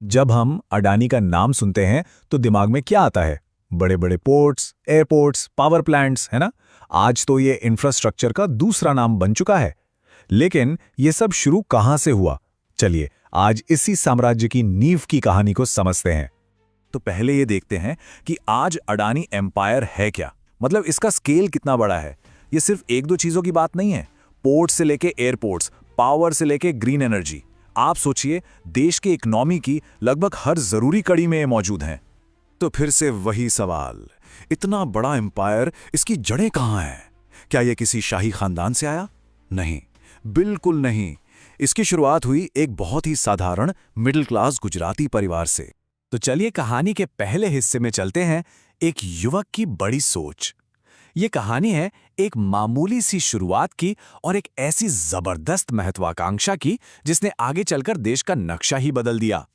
जब हम अडानी का नाम सुनते हैं तो दिमाग में क्या आता है? बड़े बड़े पोर्ट्स, एयरपोर्ट्स, पावर प्लांट्स, है ना? आज तो ये इंफ्रास्ट्रक्चर का दूसरा नाम बन चुका है। लेकिन ये सब शुरू कहाँ से हुआ? चलिए आज इसी साम्राज्य की नींव की कहानी को समझते हैं। तो पहले ये देखते हैं कि आज अडानी एम्पायर है क्या। मतलब इसका स्केल कितना बड़ा है। ये सिर्फ एक दो चीजों की बात नहीं है। पोर्ट से लेके एयरपोर्ट्स, पावर से लेके ग्रीन एनर्जी। आप सोचिए, देश के इकोनॉमी की लगभग हर जरूरी कड़ी में ये मौजूद हैं। तो फिर से वही सवाल, इतना बड़ा एम्पायर, इसकी जड़ें कहाँ हैं? क्या ये किसी शाही खानदान से आया? नहीं, बिल्कुल नहीं। इसकी शुरुआत हुई एक बहुत ही साधारण मिडिल क्लास गुजराती परिवार से। तो चलिए कहानी के पहले हिस्से में चलते हैं, एक युवक की बड़ी सोच। ये कहानी है एक मामूली सी शुरुआत की और एक ऐसी जबरदस्त महत्वाकांक्षा की जिसने आगे चलकर देश का नक्शा ही बदल दिया।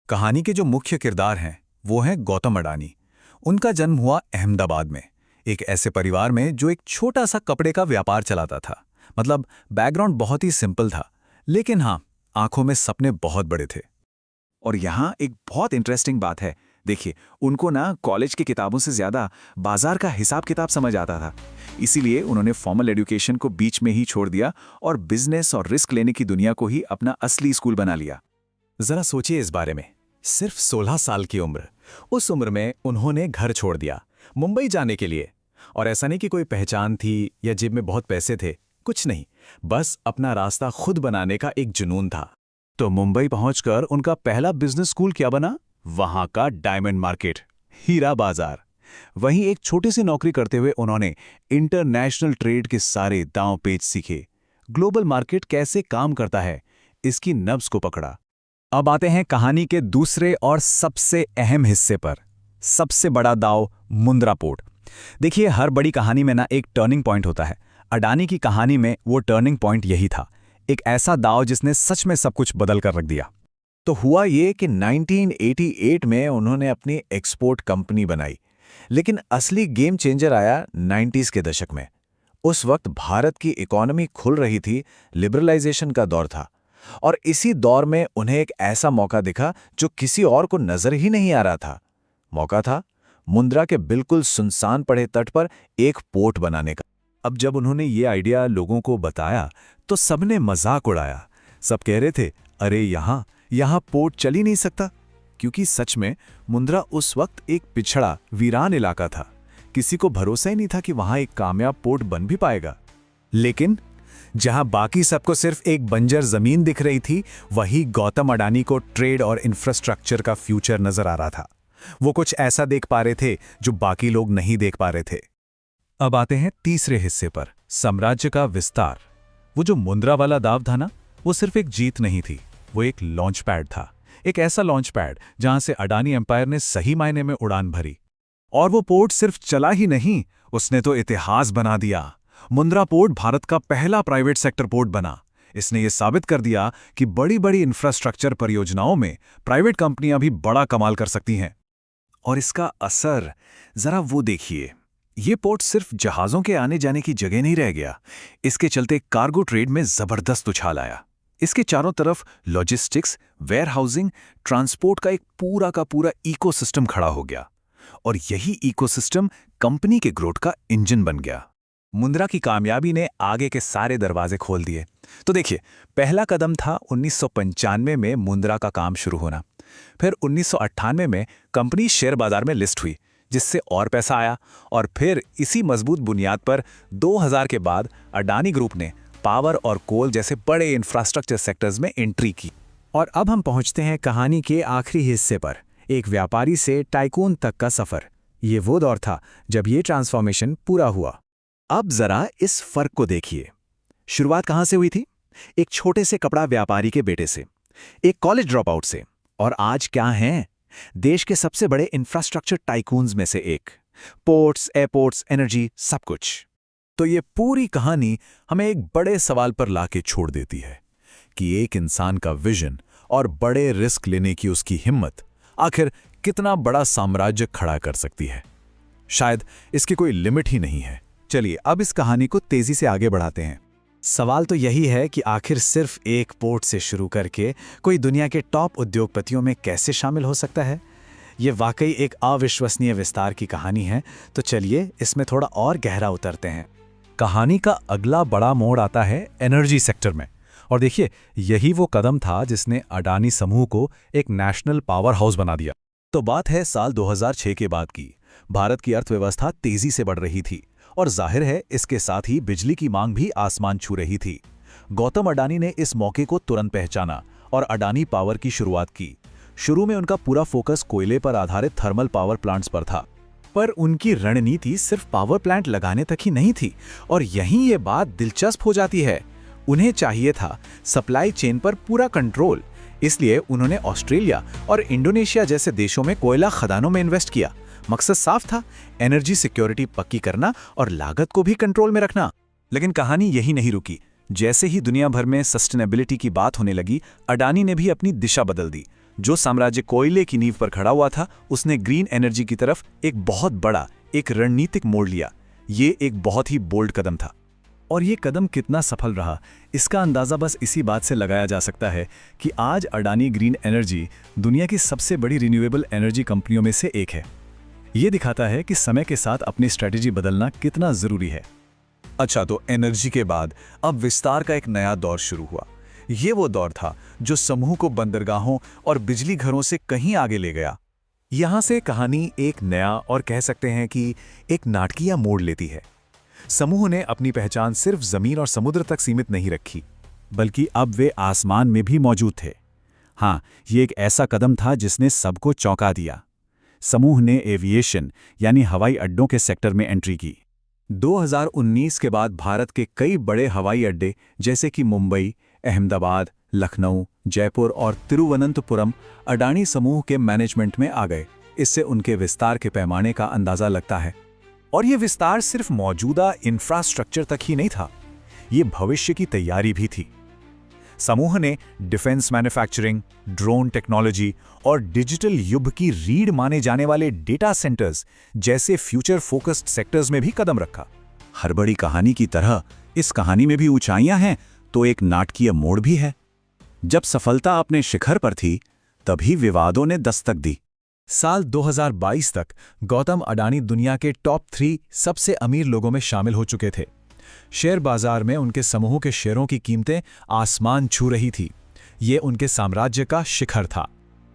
कहानी के जो मुख्य किरदार हैं वो हैं गौतम अडानी। उनका जन्म हुआ अहमदाबाद में, एक ऐसे परिवार में जो एक छोटा सा कपड़े का व्यापार चलाता था। मतलब बैकग्राउंड बहुत ही सिंपल था, लेकिन हाँ, आंखों में सपने बहुत बड़े थे। और यहाँ एक बहुत इंटरेस्टिंग बात है। देखिए, उनको ना कॉलेज की किताबों से ज्यादा बाजार का हिसाब किताब समझ आता था। इसीलिए उन्होंने फॉर्मल एजुकेशन को बीच में ही छोड़ दिया और बिजनेस और रिस्क लेने की दुनिया को ही अपना असली स्कूल बना लिया। जरा सोचिए इस बारे में, सिर्फ 16 साल की उम्र। उस उम्र में उन्होंने घर छोड़ दिया मुंबई जाने के लिए। और ऐसा नहीं कि कोई पहचान थी या जेब में बहुत पैसे थे, कुछ नहीं, बस अपना रास्ता खुद बनाने का एक जुनून था। तो मुंबई पहुंचकर उनका पहला बिजनेस स्कूल क्या बना? वहां का डायमंड मार्केट, हीरा बाजार। वहीं एक छोटी सी नौकरी करते हुए उन्होंने इंटरनेशनल ट्रेड के सारे दांव पेच सीखे। ग्लोबल मार्केट कैसे काम करता है, इसकी नब्ज को पकड़ा। अब आते हैं कहानी के दूसरे और सबसे अहम हिस्से पर, सबसे बड़ा दांव, मुंद्रा पोर्ट। देखिए, हर बड़ी कहानी में ना एक टर्निंग पॉइंट होता है। अडानी की कहानी में वो टर्निंग पॉइंट यही था, एक ऐसा दांव जिसने सच में सब कुछ बदल कर रख दिया। तो हुआ ये कि 1988 में उन्होंने अपनी एक्सपोर्ट कंपनी बनाई। लेकिन असली गेम चेंजर आया 90s के दशक में। उस वक्त भारत की इकोनॉमी खुल रही थी, लिबरलाइजेशन का दौर था। और इसी दौर में उन्हें एक ऐसा मौका दिखा जो किसी और को नजर ही नहीं आ रहा था। मौका था मुंद्रा के बिल्कुल सुनसान पड़े तट पर एक पोर्ट बनाने का। अब जब उन्होंने ये आइडिया लोगों को बताया तो सबने मजाक उड़ाया। सब कह रहे थे, अरे यहाँ पोर्ट चल ही नहीं सकता। क्योंकि सच में मुंद्रा उस वक्त एक पिछड़ा, वीरान इलाका था। किसी को भरोसा ही नहीं था कि वहां एक कामयाब पोर्ट बन भी पाएगा। लेकिन जहां बाकी सबको सिर्फ एक बंजर जमीन दिख रही थी, वहीं गौतम अडानी को ट्रेड और इंफ्रास्ट्रक्चर का फ्यूचर नजर आ रहा था। वो कुछ ऐसा देख पा रहे थे जो बाकी लोग नहीं देख पा रहे थे। अब आते हैं तीसरे हिस्से पर, साम्राज्य का विस्तार। वो जो मुंद्रा वाला दाव था ना, वो सिर्फ एक जीत नहीं थी, वो एक लॉन्च पैड था। एक ऐसा लॉन्च पैड जहां से अडानी एम्पायर ने सही मायने में उड़ान भरी। और वो पोर्ट सिर्फ चला ही नहीं, उसने तो इतिहास बना दिया। मुंद्रा पोर्ट भारत का पहला प्राइवेट सेक्टर पोर्ट बना। इसने ये साबित कर दिया कि बड़ी बड़ी इंफ्रास्ट्रक्चर परियोजनाओं में प्राइवेट कंपनियां भी बड़ा कमाल कर सकती हैं। और इसका असर जरा वो देखिए। ये पोर्ट सिर्फ जहाजों के आने जाने की जगह नहीं रह गया, इसके चलते कार्गो ट्रेड में जबरदस्त उछाल आया। इसके चारों तरफ लॉजिस्टिक्स, वेयरहाउसिंग, ट्रांसपोर्ट का एक पूरा का पूरा इकोसिस्टम खड़ा हो गया। और यही इकोसिस्टम कंपनी के ग्रोथ का इंजन बन गया। मुंद्रा की कामयाबी ने आगे के सारे दरवाजे खोल दिए। तो देखिए, पहला कदम था 1995 में मुंद्रा का काम शुरू होना। फिर 1998 में कंपनी शेयर बाजार में लिस्ट हुई, जिससे और पैसा आया। और फिर इसी मजबूत बुनियाद पर 2000 के बाद अडानी ग्रुप ने पावर और कोल जैसे बड़े इंफ्रास्ट्रक्चर सेक्टर्स में एंट्री की। और अब हम पहुंचते हैं कहानी के आखिरी हिस्से पर, एक व्यापारी से टाइकून तक का सफर। ये वो दौर था जब ये ट्रांसफॉर्मेशन पूरा हुआ। अब जरा इस फर्क को देखिए। शुरुआत कहां से हुई थी? एक छोटे से कपड़ा व्यापारी के बेटे से, एक कॉलेज ड्रॉप आउट से। और आज क्या हैं? देश के सबसे बड़े इंफ्रास्ट्रक्चर टाइकून्स में से एक। पोर्ट्स, एयरपोर्ट्स, एनर्जी, सब कुछ। तो ये पूरी कहानी हमें एक बड़े सवाल पर लाके छोड़ देती है कि एक इंसान का विजन और बड़े रिस्क लेने की उसकी हिम्मत आखिर कितना बड़ा साम्राज्य खड़ा कर सकती है। शायद इसकी कोई लिमिट ही नहीं है। चलिए अब इस कहानी को तेजी से आगे बढ़ाते हैं। सवाल तो यही है कि आखिर सिर्फ एक पोर्ट से शुरू करके कोई दुनिया के टॉप उद्योगपतियों में कैसे शामिल हो सकता है। ये वाकई एक अविश्वसनीय विस्तार की कहानी है, तो चलिए इसमें थोड़ा और गहरा उतरते हैं। कहानी का अगला बड़ा मोड़ आता है एनर्जी सेक्टर में। और देखिए, यही वो कदम था जिसने अडानी समूह को एक नेशनल पावर हाउस बना दिया। तो बात है साल 2006 के बाद की। भारत की अर्थव्यवस्था तेजी से बढ़ रही थी और जाहिर है इसके साथ ही बिजली की मांग भी आसमान छू रही थी। गौतम अडानी ने इस मौके को तुरंत पहचाना और अडानी पावर की शुरुआत की। शुरू में उनका पूरा फोकस कोयले पर आधारित थर्मल पावर प्लांट्स पर था, पर उनकी रणनीति सिर्फ पावर प्लांट लगाने तक ही नहीं थी। और यहीं ये बात दिलचस्प हो जाती है। उन्हें चाहिए था सप्लाई चेन पर पूरा कंट्रोल, इसलिए उन्होंने ऑस्ट्रेलिया और इंडोनेशिया जैसे देशों में कोयला खदानों में इन्वेस्ट किया। मकसद साफ था, एनर्जी सिक्योरिटी पक्की करना और लागत को भी कंट्रोल में रखना। लेकिन कहानी यही नहीं रुकी। जैसे ही दुनिया भर में सस्टेनेबिलिटी की बात होने लगी, अडानी ने भी अपनी दिशा बदल दी। जो साम्राज्य कोयले की नींव पर खड़ा हुआ था, उसने ग्रीन एनर्जी की तरफ एक बहुत बड़ा एक रणनीतिक मोड़ लिया। ये एक बहुत ही बोल्ड कदम था। और ये कदम कितना सफल रहा, इसका अंदाज़ा बस इसी बात से लगाया जा सकता है कि आज अडानी ग्रीन एनर्जी दुनिया की सबसे बड़ी रिन्यूएबल एनर्जी कंपनियों में से एक है। ये दिखाता है कि समय के साथ अपनी स्ट्रेटेजी बदलना कितना ज़रूरी है। अच्छा, तो एनर्जी के बाद अब विस्तार का एक नया दौर शुरू हुआ। ये वो दौर था जो समूह को बंदरगाहों और बिजली घरों से कहीं आगे ले गया। यहाँ से कहानी एक नया और कह सकते हैं कि एक नाटकीय मोड़ लेती है। समूह ने अपनी पहचान सिर्फ जमीन और समुद्र तक सीमित नहीं रखी, बल्कि अब वे आसमान में भी मौजूद थे। हाँ, ये एक ऐसा कदम था जिसने सबको चौंका दिया। समूह ने एविएशन यानी हवाई अड्डों के सेक्टर में एंट्री की। 2019 के बाद भारत के कई बड़े हवाई अड्डे जैसे कि मुंबई, अहमदाबाद, लखनऊ, जयपुर और तिरुवनंतपुरम अडानी समूह के मैनेजमेंट में आ गए। इससे उनके विस्तार के पैमाने का अंदाजा लगता है। और ये विस्तार सिर्फ मौजूदा इंफ्रास्ट्रक्चर तक ही नहीं था, ये भविष्य की तैयारी भी थी। समूह ने डिफेंस मैन्युफैक्चरिंग, ड्रोन टेक्नोलॉजी और डिजिटल युग की रीढ़ माने जाने वाले डेटा सेंटर्स जैसे फ्यूचर फोकस्ड सेक्टर्स में भी कदम रखा। हर बड़ी कहानी की तरह इस कहानी में भी ऊंचाइयां हैं तो एक नाटकीय मोड़ भी है। जब सफलता अपने शिखर पर थी, तभी विवादों ने दस्तक दी। साल 2022 तक गौतम अडानी दुनिया के टॉप 3 सबसे अमीर लोगों में शामिल हो चुके थे। शेयर बाजार में उनके समूह के शेयरों की कीमतें आसमान छू रही थी। ये उनके साम्राज्य का शिखर था।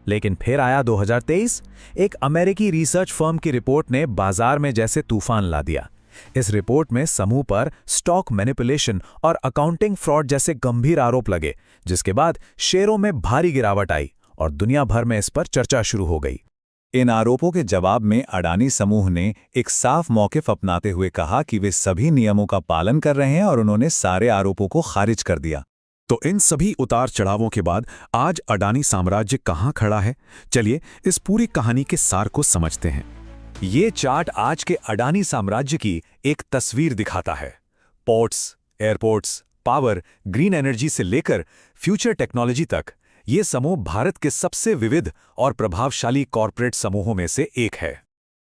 लेकिन फिर आया 2023। एक अमेरिकी रिसर्च फर्म की रिपोर्ट ने बाजार में जैसे तूफान ला दिया। इस रिपोर्ट में समूह पर स्टॉक मैनिपुलेशन और अकाउंटिंग फ्रॉड जैसे गंभीर आरोप लगे, जिसके बाद शेयरों में भारी गिरावट आई और दुनिया भर में इस पर चर्चा शुरू हो गई। इन आरोपों के जवाब में अडानी समूह ने एक साफ मौक़िफ़ अपनाते हुए कहा कि वे सभी नियमों का पालन कर रहे हैं और उन्होंने सारे आरोपों को खारिज कर दिया। तो इन सभी उतार चढ़ावों के बाद आज अडानी साम्राज्य कहाँ खड़ा है? चलिए इस पूरी कहानी के सार को समझते हैं। ये चार्ट आज के अडानी साम्राज्य की एक तस्वीर दिखाता है। Ports, airports, power, green energy से लेकर फ्यूचर टेक्नोलॉजी तक ये समूह भारत के सबसे विविध और प्रभावशाली कॉरपोरेट समूहों में से एक है।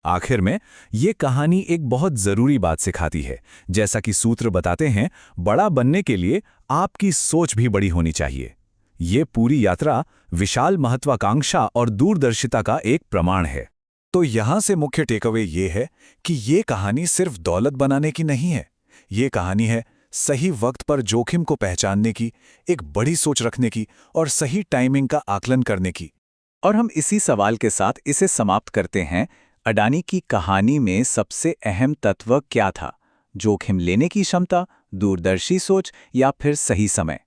आखिर में ये कहानी एक बहुत जरूरी बात सिखाती है। जैसा कि सूत्र बताते हैं, बड़ा बनने के लिए आपकी सोच भी बड़ी होनी चाहिए। ये पूरी यात्रा विशाल महत्वाकांक्षा और दूरदर्शिता का एक प्रमाण है। तो यहां से मुख्य टेकअवे ये है कि ये कहानी सिर्फ दौलत बनाने की नहीं है। ये कहानी है सही वक्त पर जोखिम को पहचानने की, एक बड़ी सोच रखने की और सही टाइमिंग का आकलन करने की। और हम इसी सवाल के साथ इसे समाप्त करते हैं। अडानी की कहानी में सबसे अहम तत्व क्या था? जोखिम लेने की क्षमता, दूरदर्शी सोच या फिर सही समय?